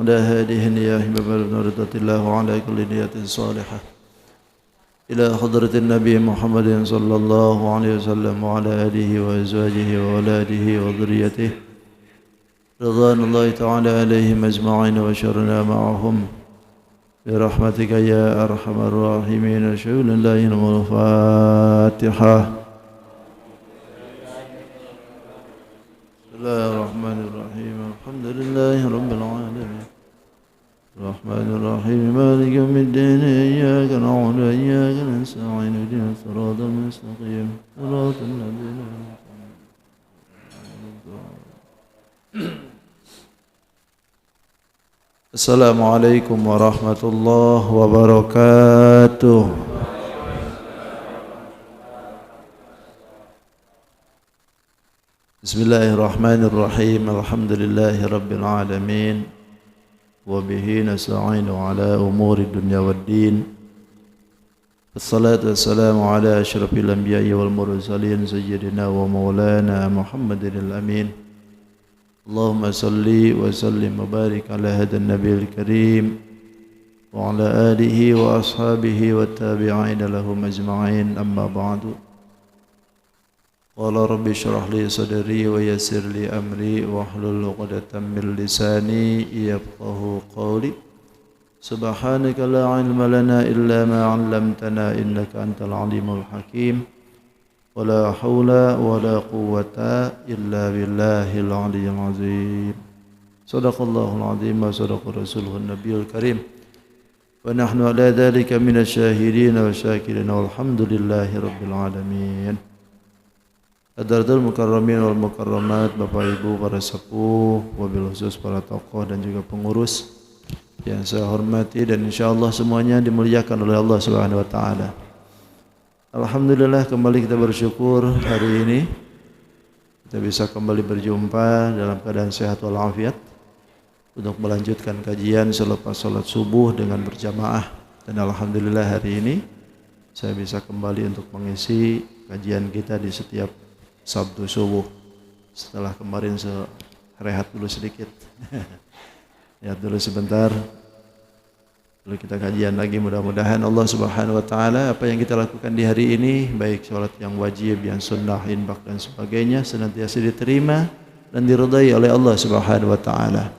وعلى هذه النية ببلغ رضا الله وعلى كل نية صالحة إلى حضرة النبي محمد صلى الله عليه وسلم وعلى آله وأزواجه وأولاده وذريته رضوان الله تعالى عليهم أجمعين وشرنا معهم برحمتك يا أرحم الراحمين. أشهد أن لا إله إلا الله. الفاتحة. بسم الله الرحمن الرحيم. الحمد لله رب العالمين الرحمن الرحيم مالك يوم الدين إياك نعبد وإياك نستعين اهدنا الصراط المستقيم صراط الذين أنعمت عليهم. السلام عليكم ورحمة الله وبركاته. بسم الله الرحمن الرحيم الحمد لله رب العالمين وبه نستعين على أمور الدنيا والدين. الصلاة والسلام على أشرف الأنبياء والمرسلين سيدنا ومولانا محمد الأمين. اللهم صل وسلم وبارك على هذا النبي الكريم وعلى آله وأصحابه والتابعين لهم أجمعين. أما بعد. قال رب اشرح لي صدري ويسر لي أمري واحلل عقدة من لساني يفقهوا قولي. سبحانك لا علم لنا إلا ما علمتنا إنك أنت العليم الحكيم. ولا حول ولا قوة إلا بالله العلي العظيم. صدق الله العظيم وصدق رسوله النبي الكريم ونحن على ذلك من الشاهدين والشاكرين والحمد لله رب العالمين. Hadratul mukarramin wal mukarramat, Bapak Ibu para sepuh, wabil khusus para tokoh dan juga pengurus yang saya hormati dan insyaallah semuanya dimuliakan oleh Allah Subhanahu wa taala. Alhamdulillah kembali kita bersyukur hari ini kita bisa kembali berjumpa dalam keadaan sehat walafiat untuk melanjutkan kajian selepas salat subuh dengan berjamaah, dan alhamdulillah hari ini saya bisa kembali untuk mengisi kajian kita di setiap Sabtu subuh setelah kemarin rehat dulu sedikit. Rehat dulu sebentar. Lalu kita kajian lagi, mudah-mudahan Allah Subhanahu wa taala apa yang kita lakukan di hari ini, baik sholat yang wajib, yang sunnah, infak dan sebagainya, senantiasa diterima dan diridai oleh Allah Subhanahu wa taala.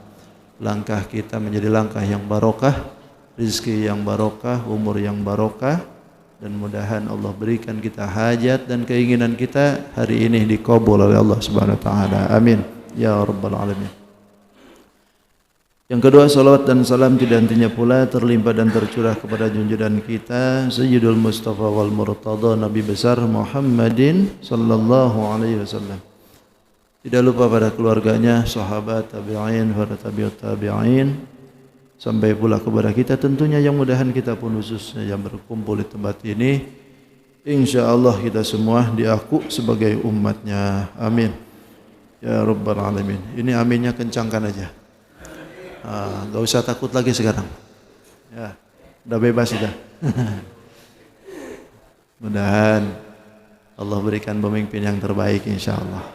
Langkah kita menjadi langkah yang barokah, rezeki yang barokah, umur yang barokah, dan mudahan Allah berikan kita hajat dan keinginan kita hari ini dikabul oleh Allah Subhanahu wa taala. Amin ya rabbal alamin. Yang kedua, salawat dan salam tidak hentinya pula terlimpah dan tercurah kepada junjungan kita Sayyidul Mustafa wal Murtada, Nabi besar Muhammadin sallallahu alaihi wasallam. Tidak lupa pada keluarganya, sahabat, tabi'in, para tabi'ut tabi'in, sampai pula kepada kita tentunya, yang mudahan kita pun khususnya yang berkumpul di tempat ini insyaallah kita semua diaku sebagai umatnya. Amin ya rabbal alamin. Ini aminnya kencangkan aja. Gak usah takut lagi sekarang ya, udah bebas sudah. Mudahan Allah berikan pemimpin yang terbaik insyaallah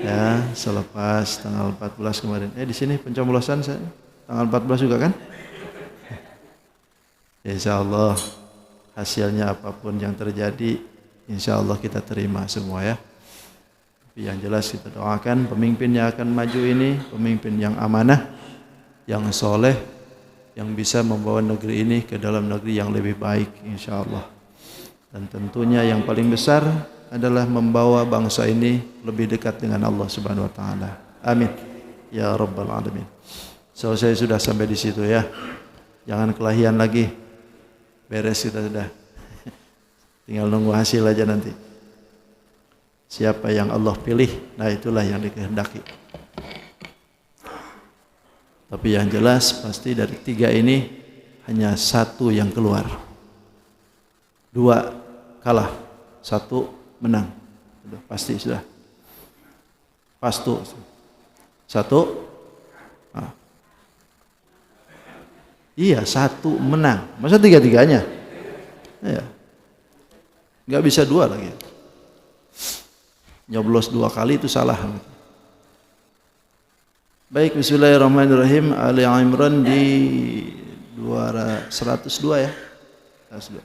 ya. Selepas tanggal 14 kemarin di sini pencoblosan saya tanggal 14 juga kan ya, insyaallah hasilnya apapun yang terjadi insyaallah kita terima semua ya. Tapi yang jelas kita doakan pemimpin yang akan maju ini pemimpin yang amanah, yang soleh, yang bisa membawa negeri ini ke dalam negeri yang lebih baik insyaallah. Dan tentunya yang paling besar adalah membawa bangsa ini lebih dekat dengan Allah Subhanahu wa taala. Amin ya rabbal alamin. So, saya sudah sampai di situ ya. Jangan kelahian lagi. Beres kita sudah. Tinggal nunggu hasil aja nanti. Siapa yang Allah pilih, nah itulah yang dikehendaki. Tapi yang jelas pasti dari tiga ini hanya satu yang keluar. Dua kalah, satu menang. Sudah pasti sudah. Pastu. Satu. Iya, satu menang. Masa tiga-tiganya? Ya. Nggak bisa dua lagi. Nyoblos dua kali itu salah. Baik, bismillahirrahmanirrahim. Ali Imran di 102 ya. 102.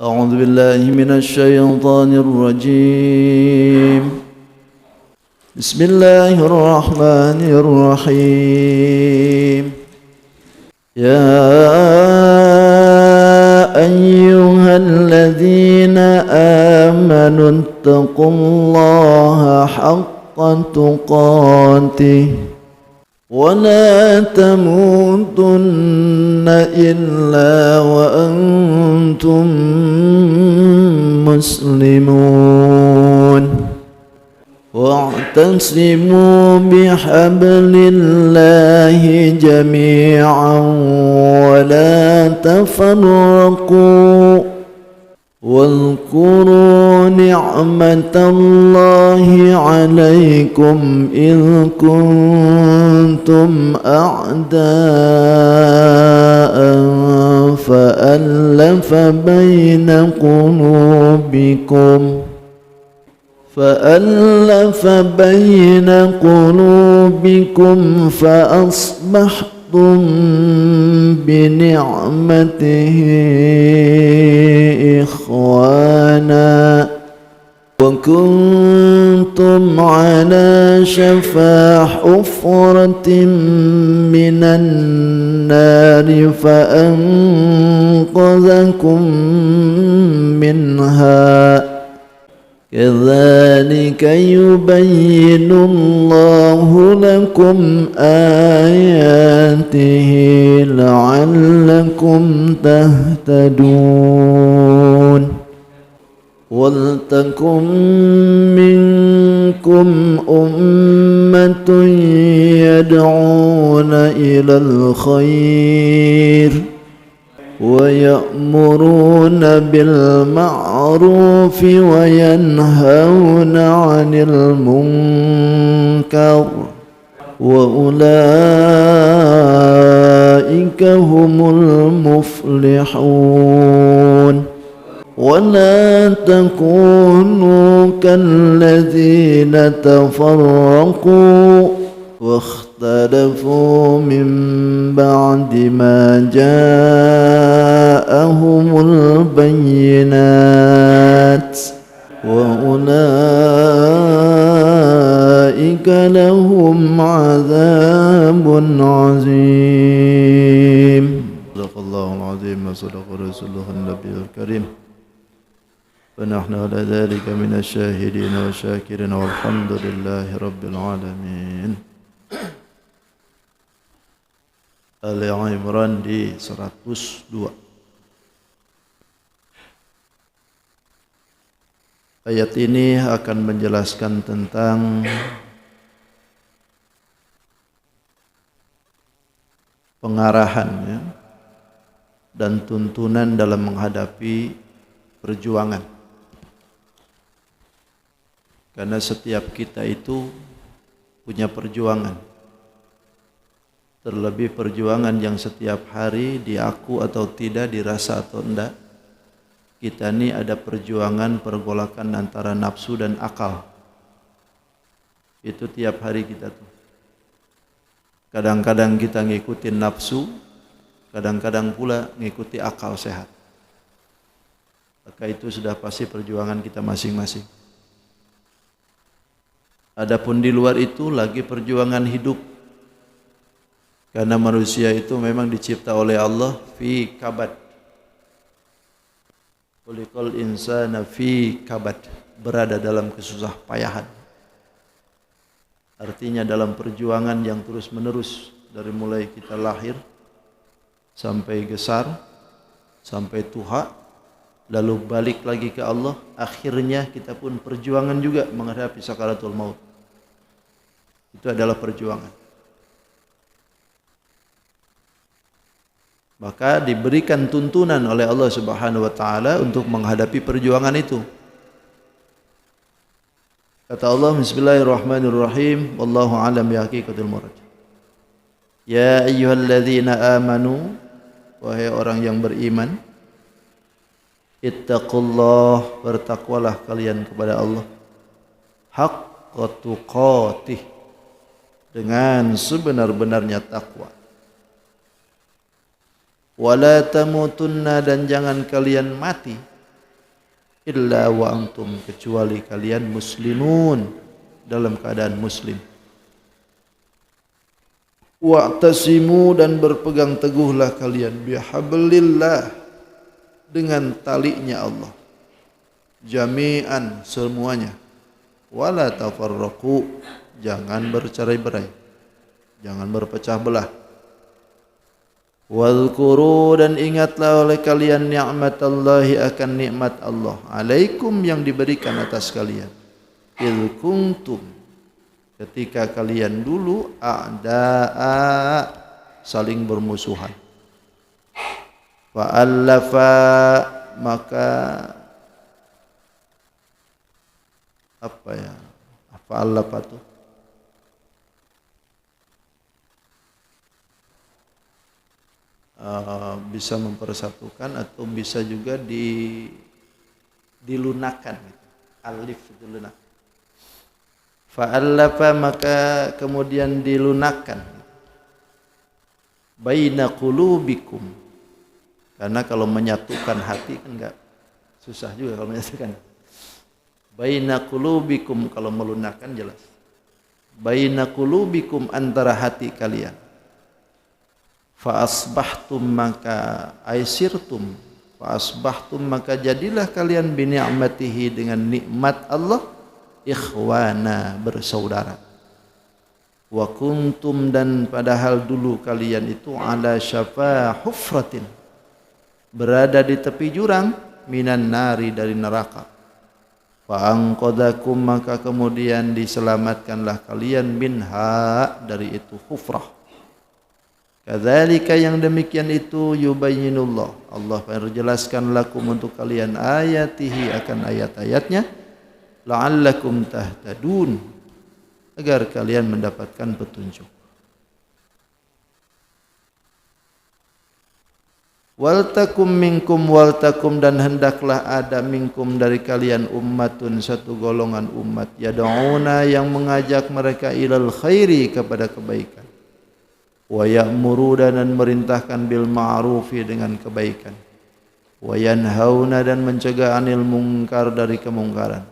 A'udzu billahi minasy syaithanir rajim. Bismillahirrahmanirrahim. Ya ayyuhalladzina amanu ittaqullaha haqqa tuqatih ولا تموتن إلا وأنتم مسلمون واعتصموا بحبل الله جميعا ولا تفرقوا واذكروا نعمة الله عليكم إذ كنتم أعداء فألف بين قلوبكم فأصبحتم بنعمته إخوانا وكنتم على شفا حفرة من النار فأنقذكم منها كذلك يبين الله لكم آياته لعلكم تهتدون ولتكن منكم أمة يدعون إلى الخير ويأمرون بالمعروف وينهون عن المنكر وأولئك هم المفلحون ولا تكونوا كالذين تفرقوا واختلفوا من بعد ما جاءهم البينات وأولئك لهم عذاب عظيم. صدق الله العظيم وصدق رسوله النبي الكريم ونحن على ذلك من الشاهدين والشاكرين والحمد لله رب العالمين. Ali Imran di 102. Ayat ini akan menjelaskan tentang pengarahan ya, dan tuntunan dalam menghadapi perjuangan. Karena setiap kita itu punya perjuangan. Terlebih perjuangan yang setiap hari diaku atau tidak, dirasa atau tidak. Kita ini ada perjuangan pergolakan antara nafsu dan akal. Itu tiap hari kita tuh. Kadang-kadang kita ngikutin nafsu, kadang-kadang pula ngikuti akal sehat. Maka itu sudah pasti perjuangan kita masing-masing. Adapun di luar itu lagi perjuangan hidup. Karena manusia itu memang dicipta oleh Allah fi kabad. Khuliqal insana fi kabad, berada dalam kesusah payahan. Artinya dalam perjuangan yang terus menerus dari mulai kita lahir sampai besar, sampai tua, lalu balik lagi ke Allah, akhirnya kita pun perjuangan juga menghadapi sakaratul maut. Itu adalah perjuangan. Maka diberikan tuntunan oleh Allah Subhanahu wa taala untuk menghadapi perjuangan itu. Kata Allah, bismillahirrahmanirrahim, wallahu a'lam bi haqiqatil murad. Ya ayyuhalladzina amanu, wahai orang yang beriman, ittaqullah, bertakwalah kalian kepada Allah. Haqqa haqqa tuqatih, dengan sebenar-benarnya takwa. Wala tamutunna, dan jangan kalian mati, illa wa antum, kecuali kalian muslimun, dalam keadaan muslim. Wa'tasimu, dan berpegang teguhlah kalian, bihablillah, dengan talinya Allah, jami'an, semuanya. Wala tafarraqu, jangan bercerai-berai, jangan berpecah belah. Wadhkuru, dan ingatlah oleh kalian ni'matallahi, akan nikmat Allah, alaikum, yang diberikan atas kalian. Il kuntum, ketika kalian dulu a'da'a, saling bermusuhan. Fa'allafa, maka apa ya? Fa'allafa itu bisa mempersatukan atau bisa juga dilunakkan. Alif itu lunak. Fa'allafa, maka kemudian dilunakkan. Baina qulubikum, karena kalau menyatukan hati kan enggak susah juga kalau menyatukan. Baina qulubikum, kalau melunakkan jelas. Baina qulubikum, antara hati kalian. Fa asbahtum, maka aisirtum, fa asbahtum, maka jadilah kalian bi ni'matihi, dengan nikmat Allah, ikhwana, bersaudara. Wa kuntum, dan padahal dulu kalian itu ala syafa hufratin, berada di tepi jurang, minan nari, dari neraka. Fa anqadhakum, maka kemudian diselamatkanlah kalian, minha, dari itu hufrah. Kadzalika, yang demikian itu, yubayyinullah, Allah perjelaskan lakum, untuk kalian, ayatihi, akan ayat-ayatnya, la'allakum tahtadun, agar kalian mendapatkan petunjuk. Waltakum minkum, waltakum, dan hendaklah ada minkum, dari kalian, ummatun, satu golongan umat, yad'una, yang mengajak mereka, ilal khairi, kepada kebaikan, wa ya'muru, dan merintahkan, bil ma'rufi, dengan kebaikan, wa yanhauna, dan mencegah, anil munkar, dari kemungkaran.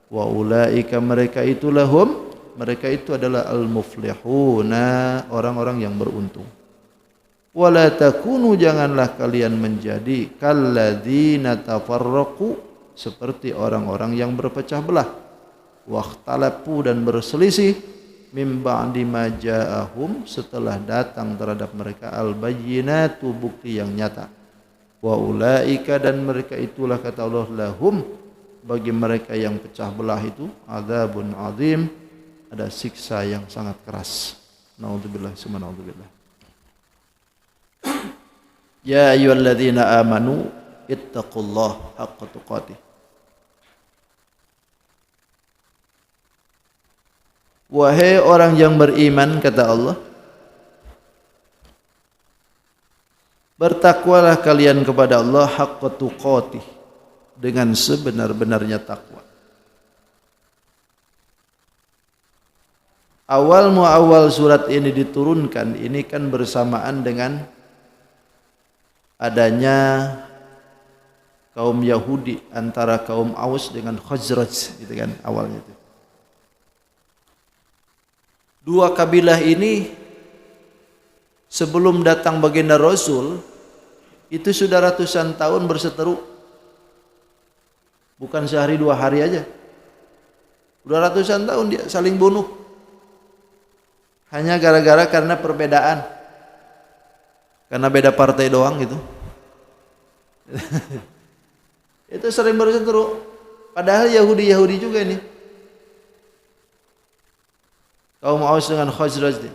Wa ulaika, mereka itu lahum, mereka itu adalah al-muflihuna, orang-orang yang beruntung. Wala takunu, janganlah kalian menjadi kalladzina tafarraqu, seperti orang-orang yang berpecah belah, wakhtalafu, dan berselisih, mim ba'di ma ja'ahum, setelah datang terhadap mereka, al-bayyinatu, bukti yang nyata. Wa ulaika, dan mereka itulah, kata Allah, lahum, bagi mereka yang pecah belah itu, adzabun azim, ada siksa yang sangat keras. Naudzubillah, summa naudzubillah. Ya ayyuhalladzina amanu ittaqullaha haqqa tuqatih. Wahai orang yang beriman, kata Allah, bertakwalah kalian kepada Allah, haqqa tuqatih, dengan sebenar-benarnya takwa. Awal surat ini diturunkan, ini kan bersamaan dengan adanya kaum Yahudi, antara kaum Aus dengan Khazraj, gitu kan awalnya itu. Dua kabilah ini sebelum datang baginda Rasul itu sudah ratusan tahun berseteru, bukan sehari dua hari aja. Sudah ratusan tahun dia saling bunuh, hanya gara-gara karena perbedaan, karena beda partai doang gitu. Itu sering berseteru, padahal Yahudi juga ini, kaum Aus dengan Khazraj.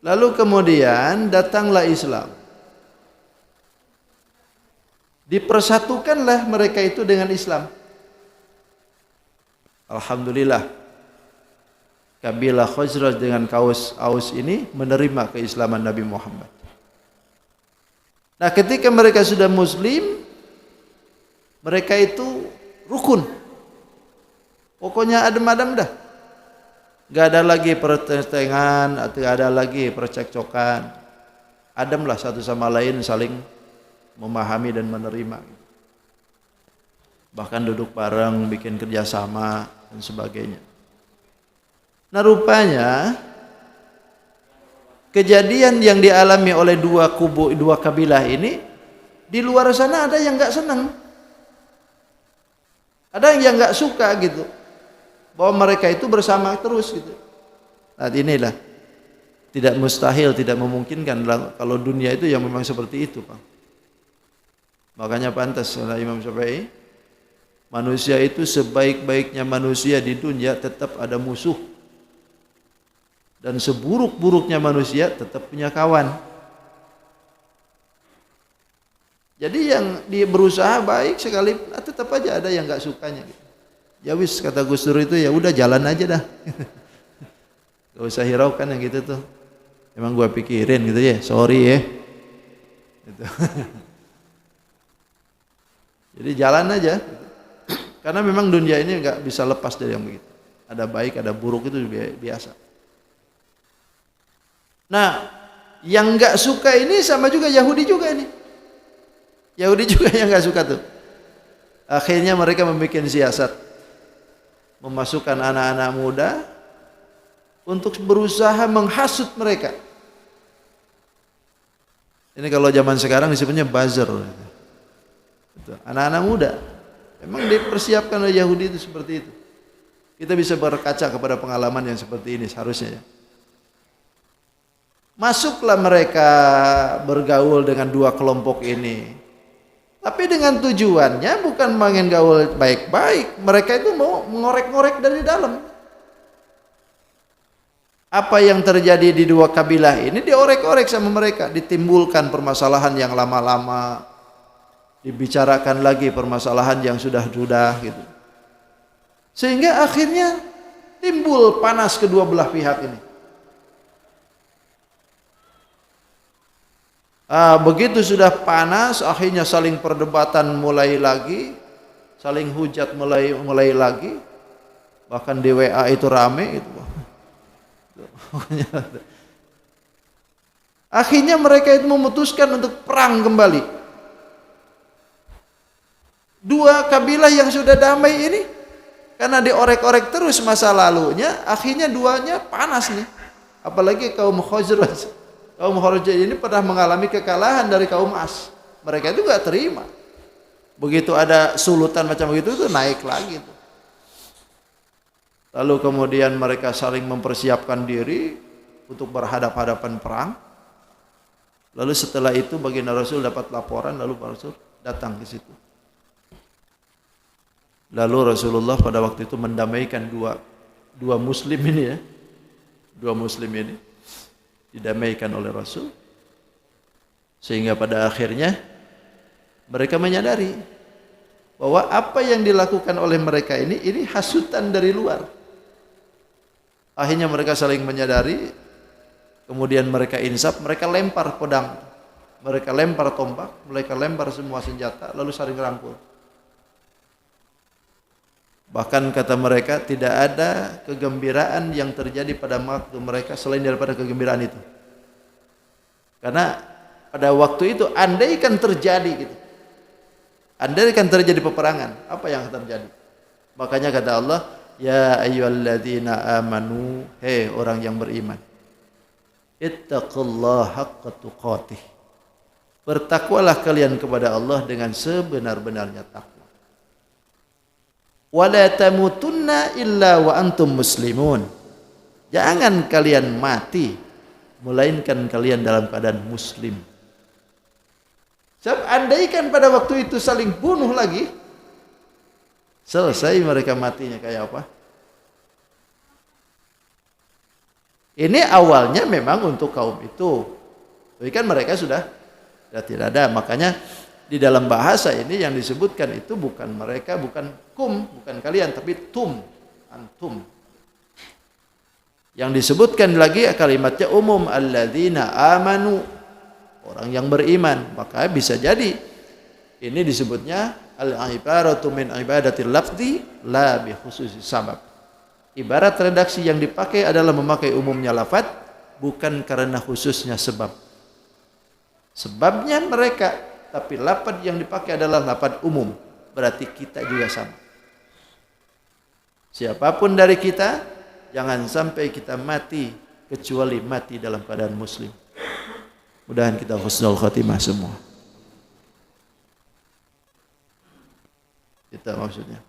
Lalu kemudian datanglah Islam, dipersatukanlah mereka itu dengan Islam. Alhamdulillah, kabilah Khazraj dengan Aus ini menerima keislaman Nabi Muhammad. Nah, ketika mereka sudah Muslim, mereka itu rukun. Pokoknya adem-adem dah. Gak ada lagi pertentangan, atau gak ada lagi percekcokan. Ademlah satu sama lain saling memahami dan menerima. Bahkan duduk bareng, bikin kerjasama dan sebagainya. Nah rupanya kejadian yang dialami oleh dua kubu, dua kabilah ini, di luar sana ada yang gak senang. Ada yang gak suka gitu. Bahwa mereka itu bersama terus gitu. Nah inilah tidak mustahil, tidak memungkinkan kalau dunia itu yang memang seperti itu, Pak. Makanya pantas oleh Imam Syafi'i, manusia itu sebaik-baiknya manusia di dunia tetap ada musuh. Dan seburuk-buruknya manusia tetap punya kawan. Jadi yang dia berusaha baik sekali, tetap aja ada yang gak sukanya gitu. Ya wis, kata Gus Dur itu, ya udah jalan aja dah. Gak usah hiraukan yang gitu tuh. Emang gua pikirin gitu ya, sorry ya. Gitu. Jadi jalan aja. Karena memang dunia ini gak bisa lepas dari yang begitu. Ada baik, ada buruk, itu biasa. Nah, yang gak suka ini sama juga Yahudi juga ini. Yahudi juga yang gak suka tuh. Akhirnya mereka membuat siasat. Memasukkan anak-anak muda untuk berusaha menghasut mereka. Ini kalau zaman sekarang disebutnya buzzer. Anak-anak muda memang dipersiapkan oleh Yahudi itu seperti itu. Kita bisa berkaca kepada pengalaman yang seperti ini seharusnya ya. Masuklah mereka bergaul dengan dua kelompok ini. Tapi dengan tujuannya bukan main gaul baik-baik. Mereka itu mau mengorek-ngorek dari dalam. Apa yang terjadi di dua kabilah ini diorek-orek sama mereka. Ditimbulkan permasalahan yang lama-lama. Dibicarakan lagi permasalahan yang sudah-sudah gitu. Sehingga akhirnya timbul panas kedua belah pihak ini. Begitu sudah panas, akhirnya saling perdebatan mulai lagi, saling hujat mulai lagi, bahkan di WA itu rame itu. Akhirnya mereka itu memutuskan untuk perang kembali. Dua kabilah yang sudah damai ini, karena diorek-orek terus masa lalunya, akhirnya duanya panas nih. Apalagi kaum Khazraj. Kaum Khazraj ini pernah mengalami kekalahan dari kaum As. Mereka itu gak terima. Begitu ada sulutan macam begitu itu naik lagi tuh. Lalu kemudian mereka saling mempersiapkan diri untuk berhadap-hadapan perang. Lalu setelah itu baginda Rasul dapat laporan, lalu Rasul datang ke situ. Lalu Rasulullah pada waktu itu mendamaikan dua muslim ini ya. Dua muslim ini didamaikan oleh Rasul, sehingga pada akhirnya mereka menyadari bahwa apa yang dilakukan oleh mereka ini hasutan dari luar. Akhirnya mereka saling menyadari, kemudian mereka insaf, mereka lempar pedang, mereka lempar tombak, mereka lempar semua senjata, lalu saling rangkul. Bahkan kata mereka tidak ada kegembiraan yang terjadi pada waktu mereka selain daripada kegembiraan itu. Karena pada waktu itu andaikan terjadi gitu. Andaikan terjadi peperangan, apa yang akan terjadi? Makanya kata Allah, ya ayyuhalladzina amanu, hei orang yang beriman. Ittaqullaha haqqa tuqatih. Bertakwalah kalian kepada Allah dengan sebenar-benarnya takwa. Wala tamutunna illa wa antum muslimun. Jangan kalian mati melainkan kalian dalam keadaan muslim. Sebab andaikan pada waktu itu saling bunuh lagi, selesai mereka matinya kayak apa? Ini awalnya memang untuk kaum itu. Tapi kan mereka sudah tidak ada, makanya di dalam bahasa ini yang disebutkan itu bukan mereka, bukan bukan kalian, tapi antum. Yang disebutkan lagi kalimatnya umum, alladzina amanu, orang yang beriman. Maka bisa jadi Ini disebutnya al-ibaratu min ibadatil lafzi la bi khususi sabab. Ibarat redaksi yang dipakai adalah memakai umumnya lafaz, bukan karena khususnya sebab. Sebabnya mereka, tapi lafaz yang dipakai adalah lafaz umum. Berarti kita juga sama. Siapapun dari kita, jangan sampai kita mati kecuali mati dalam keadaan muslim. Mudah-mudahan kita husnul khatimah semua. Kita maksudnya.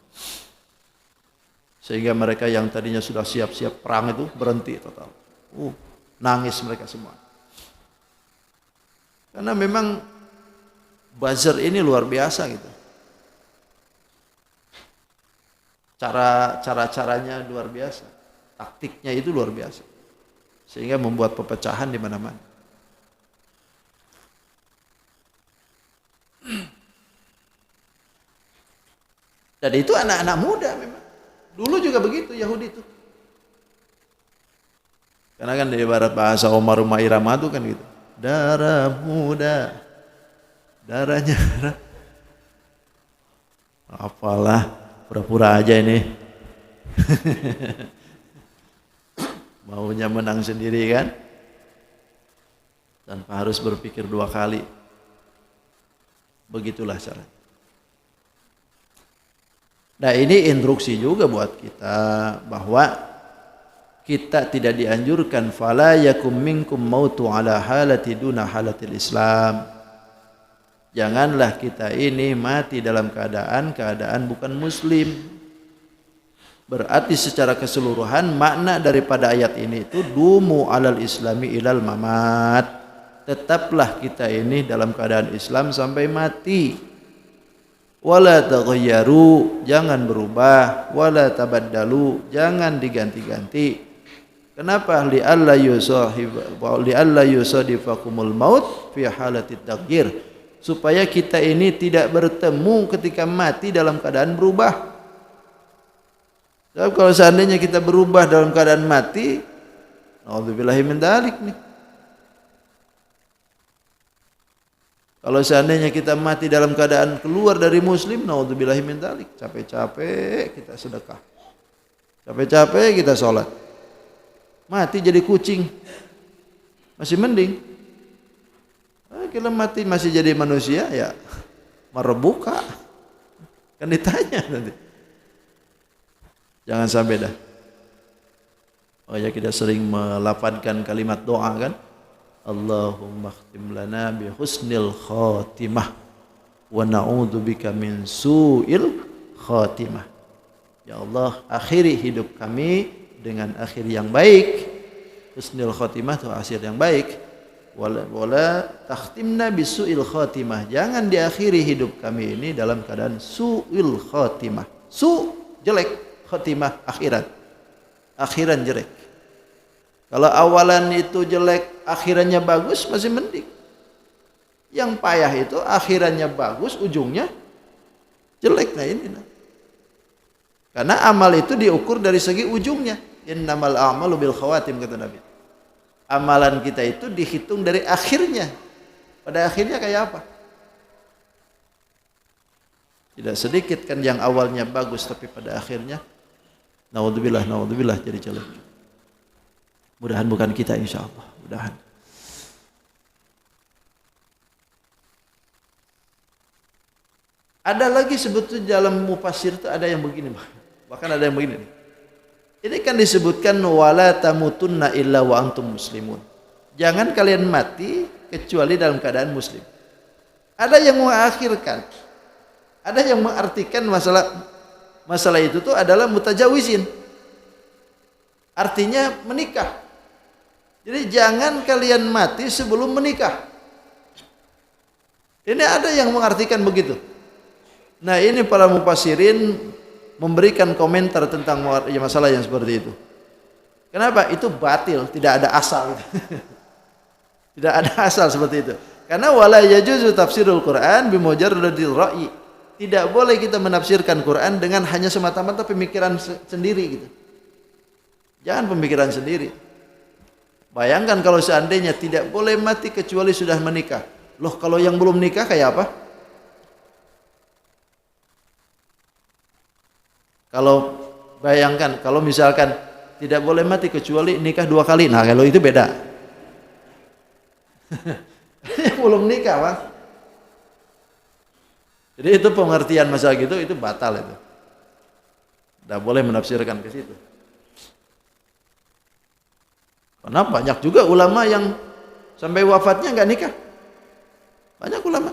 Sehingga mereka yang tadinya sudah siap-siap perang itu berhenti total. Nangis mereka semua. Karena memang buzzer ini luar biasa gitu. Caranya luar biasa. Taktiknya itu luar biasa. Sehingga membuat perpecahan di mana-mana. Dan itu anak-anak muda memang. Dulu juga begitu Yahudi itu. Karena kan di ibarat bahasa Omar Irama itu kan gitu. Darah muda. Darahnya. Apalah, pura-pura aja ini. Maunya menang sendiri kan. Tanpa harus berpikir dua kali. Begitulah caranya. Nah ini instruksi juga buat kita bahwa kita tidak dianjurkan fala yakum minkum mautu ala halati duna halatil Islam. Janganlah kita ini mati dalam keadaan bukan muslim. Berarti secara keseluruhan makna daripada ayat ini itu dumu alal islami ilal mamat. Tetaplah kita ini dalam keadaan Islam sampai mati. Wala taghayyaru, jangan berubah, wala tabaddalu, jangan diganti-ganti. Kenapa? Li'alla yusadifakumul maut fi halatid taghyir, supaya kita ini tidak bertemu ketika mati dalam keadaan berubah. Sebab kalau seandainya kita berubah dalam keadaan mati, naudzubillahi min dzalik nih. Kalau seandainya kita mati dalam keadaan keluar dari muslim, naudzubillahi min dzalik, capek-capek kita sedekah. Capek-capek kita sholat. Mati jadi kucing. Masih mending. Kalau mati masih jadi manusia ya merebuka. Kan ditanya nanti. Jangan sampai dah. Oh ya kita sering melafadzkan kalimat doa kan. Allahumma khtim lana bi husnil khatimah wa na'udzubika min su'il khatimah. Ya Allah, akhiri hidup kami dengan akhir yang baik. Husnul khatimah itu akhir yang baik. Wala takhtimna bi su'il khatimah. Jangan diakhiri hidup kami ini dalam keadaan su'il khatimah. Su jelek, khatimah akhirat. Akhiran jelek. Kalau awalan itu jelek, akhirannya bagus, masih mending. Yang payah itu akhirannya bagus, ujungnya jelek. Nah ini. Karena amal itu diukur dari segi ujungnya. Innamal a'malu bil khawatim, kata Nabi. Amalan kita itu dihitung dari akhirnya. Pada akhirnya kayak apa? Tidak sedikit kan yang awalnya bagus, tapi pada akhirnya naudzubillah jadi jelek. Mudahan bukan kita insyaallah. Mudahan. Ada lagi sebetulnya dalam mufassir itu ada yang begini. Bahkan ada yang begini. Ini kan disebutkan wala tamutunna illa wa antum muslimun. Jangan kalian mati kecuali dalam keadaan muslim. Ada yang mengakhirkan. Ada yang mengartikan masalah itu tuh adalah mutajawizin. Artinya menikah. Jadi jangan kalian mati sebelum menikah. Ini ada yang mengartikan begitu. Nah ini para mufassirin memberikan komentar tentang masalah yang seperti itu. Kenapa? Itu batil, tidak ada asal. Tidak ada asal seperti itu. Karena wala yajuzu tafsirul Quran bimujarradil ra'yi. Tidak boleh kita menafsirkan Quran dengan hanya semata-mata pemikiran sendiri gitu. Jangan pemikiran sendiri. Bayangkan kalau seandainya tidak boleh mati kecuali sudah menikah. Loh kalau yang belum nikah kayak apa? Kalau bayangkan, kalau misalkan tidak boleh mati kecuali nikah 2 kali. Nah, kalau itu beda. Belum nikah, Bang. Jadi itu pengertian masalah gitu itu batal itu. Tidak boleh menafsirkan ke situ. Karena banyak juga ulama yang sampai wafatnya nggak nikah. Banyak ulama.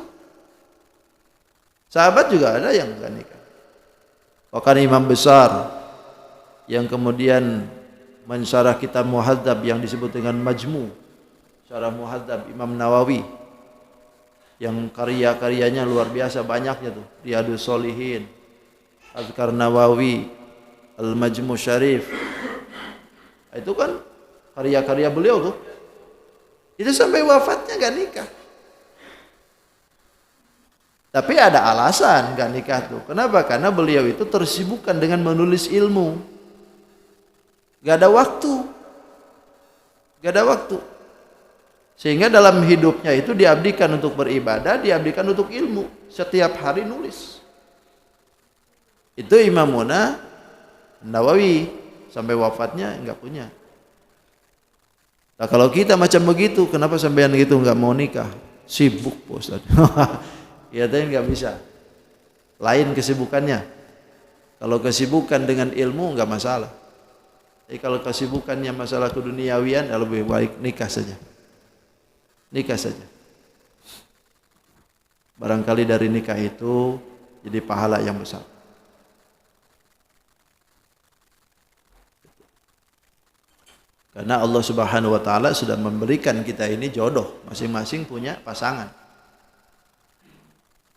Sahabat juga ada yang nggak nikah. Bahkan imam besar yang kemudian mensyarah kitab Muhadzab yang disebut dengan Majmu, syarah Muhadzab Imam Nawawi, yang karya-karyanya luar biasa banyaknya tuh, Riyadhus Shalihin, Azkar Nawawi, Al-Majmu Syarif. Itu kan karya-karya beliau tuh. Itu sampai wafatnya gak nikah. Tapi ada alasan gak nikah tuh. Kenapa? Karena beliau itu tersibukkan dengan menulis ilmu. Gak ada waktu. Gak ada waktu. Sehingga dalam hidupnya itu diabdikan untuk beribadah, diabdikan untuk ilmu. Setiap hari nulis. Itu Imamuna Nawawi. Sampai wafatnya enggak punya. Nah kalau kita macam begitu, kenapa sampean gitu enggak mau nikah? Sibuk, Pak Ustaz. Ya tapi enggak bisa. Lain kesibukannya. Kalau kesibukan dengan ilmu enggak masalah. Jadi kalau kesibukannya masalah keduniawian, ya lebih baik nikah saja. Nikah saja. Barangkali dari nikah itu jadi pahala yang besar. Karena Allah Subhanahu wa taala sudah memberikan kita ini jodoh, masing-masing punya pasangan.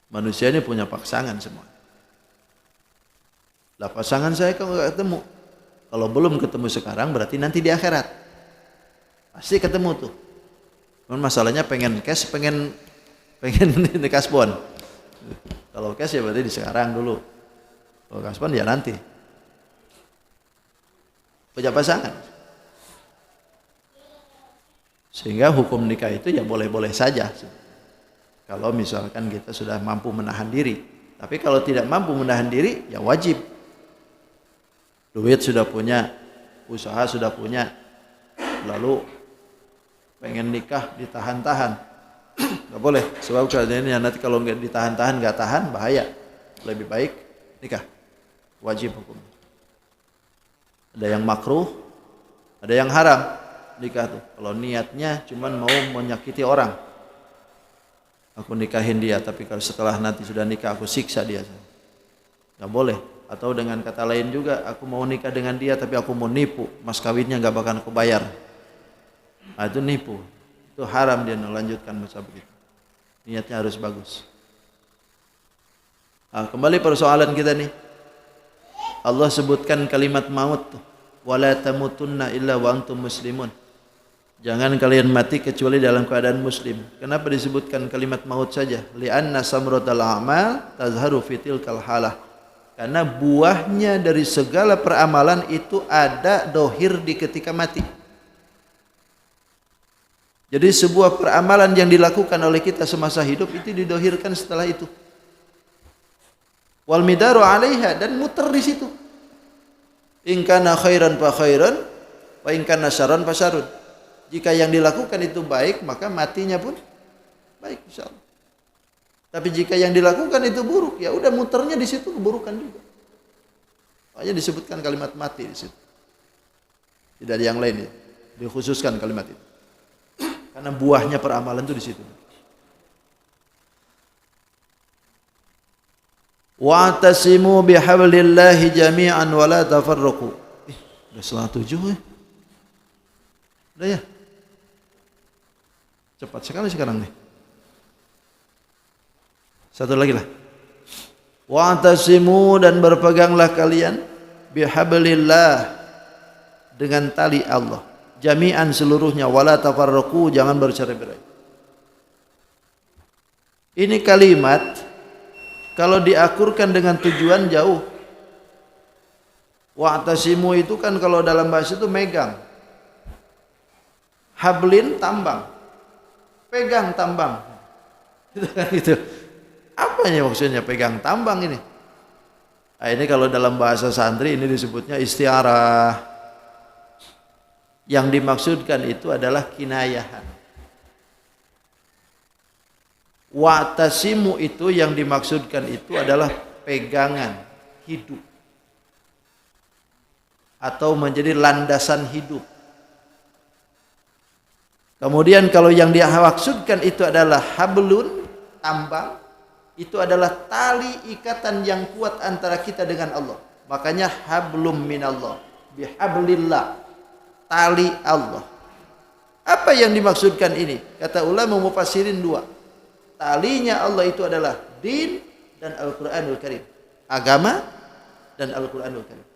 Manusia ini punya pasangan semua. Lah pasangan saya kalau nggak ketemu, kalau belum ketemu sekarang berarti nanti di akhirat pasti ketemu tuh. Cuman masalahnya pengen cash, pengen ini kasbon. Kalau cash ya berarti di sekarang dulu. Kalau kasbon ya nanti. Punya pasangan. Sehingga hukum nikah itu ya boleh-boleh saja. Kalau misalkan kita sudah mampu menahan diri. Tapi kalau tidak mampu menahan diri, ya wajib. Duit sudah punya, usaha sudah punya. Lalu pengen nikah ditahan-tahan. Gak boleh. Sebab keadaannya nanti kalau nggak ditahan-tahan, nggak tahan, bahaya. Lebih baik nikah. Wajib hukum. Ada yang makruh, ada yang haram. Nikah tuh kalau niatnya cuman mau menyakiti orang, aku nikahin dia tapi kalau setelah nanti sudah nikah aku siksa dia, nggak boleh. Atau dengan kata lain juga, aku mau nikah dengan dia tapi aku mau nipu, mas kawinnya nggak bakal aku bayar. Nah, itu nipu, itu haram dia melanjutkan masa begitu. Niatnya harus bagus. Nah, kembali persoalan kita nih, Allah sebutkan kalimat maut tuh, wala tamutunna illa wa antum muslimun. Jangan kalian mati kecuali dalam keadaan muslim. Kenapa disebutkan kalimat maut saja? Li'anna samratal a'mal tazharu fi tilkal halah. Karena buahnya dari segala peramalan itu ada dohir di ketika mati. Jadi sebuah peramalan yang dilakukan oleh kita semasa hidup itu didohirkan setelah itu. Wal midaru 'alaiha, dan muter di situ. In kana khairan fa khairan wa in kana syarran fa syarrun. Jika yang dilakukan itu baik, maka matinya pun baik insyaallah. Tapi jika yang dilakukan itu buruk, ya udah muternya di situ keburukan juga. Makanya disebutkan kalimat mati di situ. Tidak ada yang lain ya. Dikhususkan kalimat itu. Karena buahnya peramalan itu di situ. Wa'tasimu bihablillahi jami'an wa la tafarraqu. Udah 7:30 ya. Udah ya. Cepat sekali sekarang nih. Satu lagi lah. Wa'tasimu, dan berpeganglah kalian bihablillah, dengan tali Allah. Jami'an seluruhnya, wala tafarraqu, jangan bercerai-berai. Ini kalimat kalau diakurkan dengan tujuan jauh. Wa'tasimu itu kan kalau dalam bahasa itu megang. Hablin tambang. Pegang tambang. Itu kan gitu. Apa ini maksudnya pegang tambang ini? Nah, ini kalau dalam bahasa santri ini disebutnya istiarah. Yang dimaksudkan itu adalah kinayahan. Wa'tasimu itu yang dimaksudkan itu adalah pegangan hidup atau menjadi landasan hidup. Kemudian kalau yang dia maksudkan itu adalah hablun, tambang, itu adalah tali ikatan yang kuat antara kita dengan Allah. Makanya hablum minallah, bihablillah, tali Allah. Apa yang dimaksudkan ini? Kata ulama mufassirin dua. Talinya Allah itu adalah din dan Al-Quranul Karim. Agama dan Al-Quranul Karim.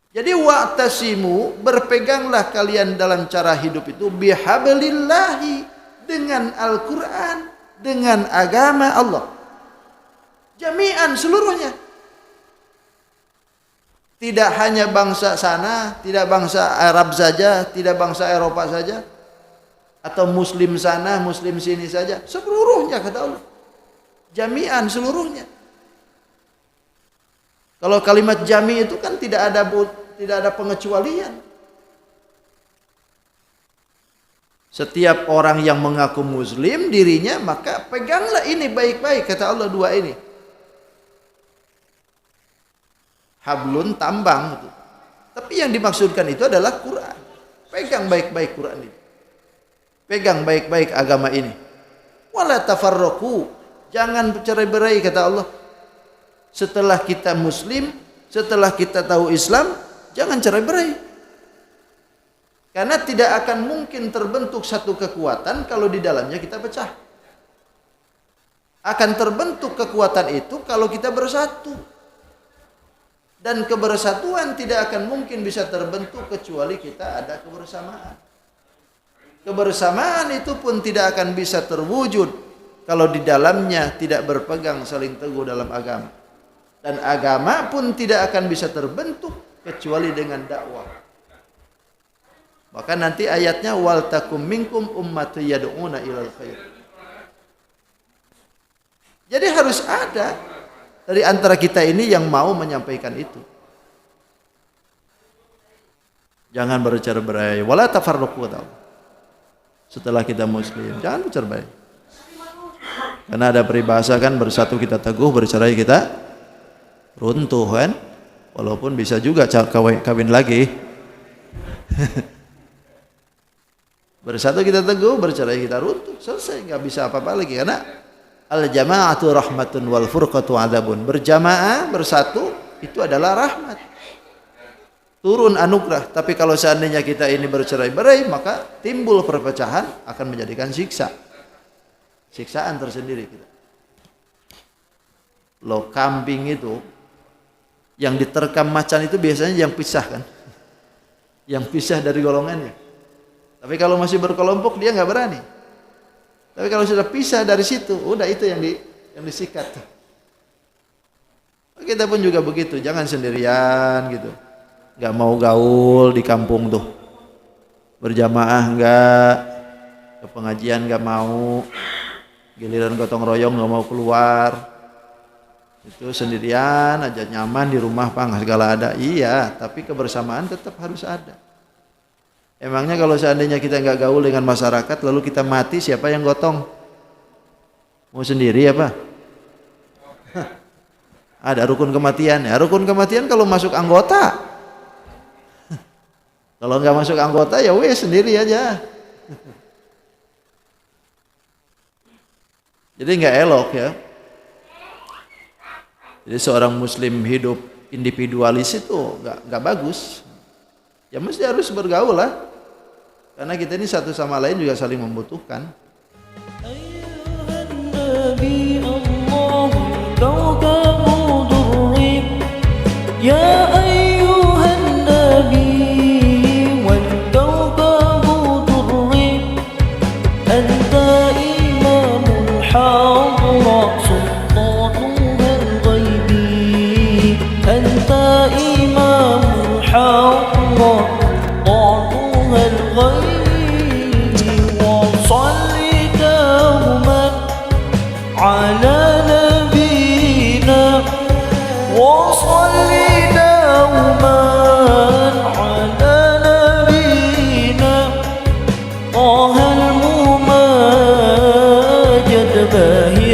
Jadi wa'tasimu, berpeganglah kalian dalam cara hidup itu bihablillahi, dengan Al-Quran, dengan agama Allah. Jami'an, seluruhnya. Tidak hanya bangsa sana, tidak bangsa Arab saja, tidak bangsa Eropa saja, atau muslim sana, muslim sini saja. Seluruhnya kata Allah. Jami'an, seluruhnya. Kalau kalimat jami itu kan tidak ada pengecualian. Setiap orang yang mengaku muslim dirinya, maka peganglah ini baik-baik, kata Allah dua ini. Hablun, tambang itu. Tapi yang dimaksudkan itu adalah Quran. Pegang baik-baik Quran ini. Pegang baik-baik agama ini. Wala tafarraqu, jangan bercerai-berai kata Allah. Setelah kita muslim, setelah kita tahu Islam, jangan cerai-berai. Karena tidak akan mungkin terbentuk satu kekuatan kalau di dalamnya kita pecah. Akan terbentuk kekuatan itu kalau kita bersatu. Dan kebersatuan tidak akan mungkin bisa terbentuk kecuali kita ada kebersamaan. Kebersamaan itu pun tidak akan bisa terwujud kalau di dalamnya tidak berpegang saling teguh dalam agama. Dan agama pun tidak akan bisa terbentuk kecuali dengan dakwah. Maka nanti ayatnya wal takum minkum ummatun yad'una ilal khair. Jadi harus ada dari antara kita ini yang mau menyampaikan itu. Jangan bercerai-berai, wala tafarraqu. Setelah kita muslim, jangan bercerai-berai. Karena ada peribahasa kan, bersatu kita teguh, bercerai kita runtuh kan. Walaupun bisa juga kawin lagi. Bersatu kita teguh, bercerai kita runtuh, selesai, nggak bisa apa-apa lagi. Karena al-jama'atu rahmatun wal furqatu adzabun. Berjamaah, bersatu itu adalah rahmat, turun anugerah. Tapi kalau seandainya kita ini bercerai-berai, maka timbul perpecahan, akan menjadikan siksaan tersendiri kita. Loh, kambing itu yang diterkam macan itu biasanya yang pisah kan, yang pisah dari golongannya. Tapi kalau masih berkelompok dia nggak berani. Tapi kalau sudah pisah dari situ, udah itu yang disikat. Kita pun juga begitu, jangan sendirian gitu. Nggak mau gaul di kampung tuh, berjamaah nggak, ke pengajian nggak mau, giliran gotong royong nggak mau keluar. Itu sendirian aja, nyaman di rumah, segala ada. Iya, tapi kebersamaan tetap harus ada. Emangnya kalau seandainya kita nggak gaul dengan masyarakat, lalu kita mati, siapa yang gotong? Mau sendiri apa? Ada rukun kematian. Ya, rukun kematian kalau masuk anggota. Kalau nggak masuk anggota ya wes sendiri aja. Jadi nggak elok ya. Jadi seorang muslim hidup individualis itu nggak bagus. Ya mesti harus bergaul lah. Karena kita ini satu sama lain juga saling membutuhkan. على وصلي دوما على نبينا طه الممجد باهي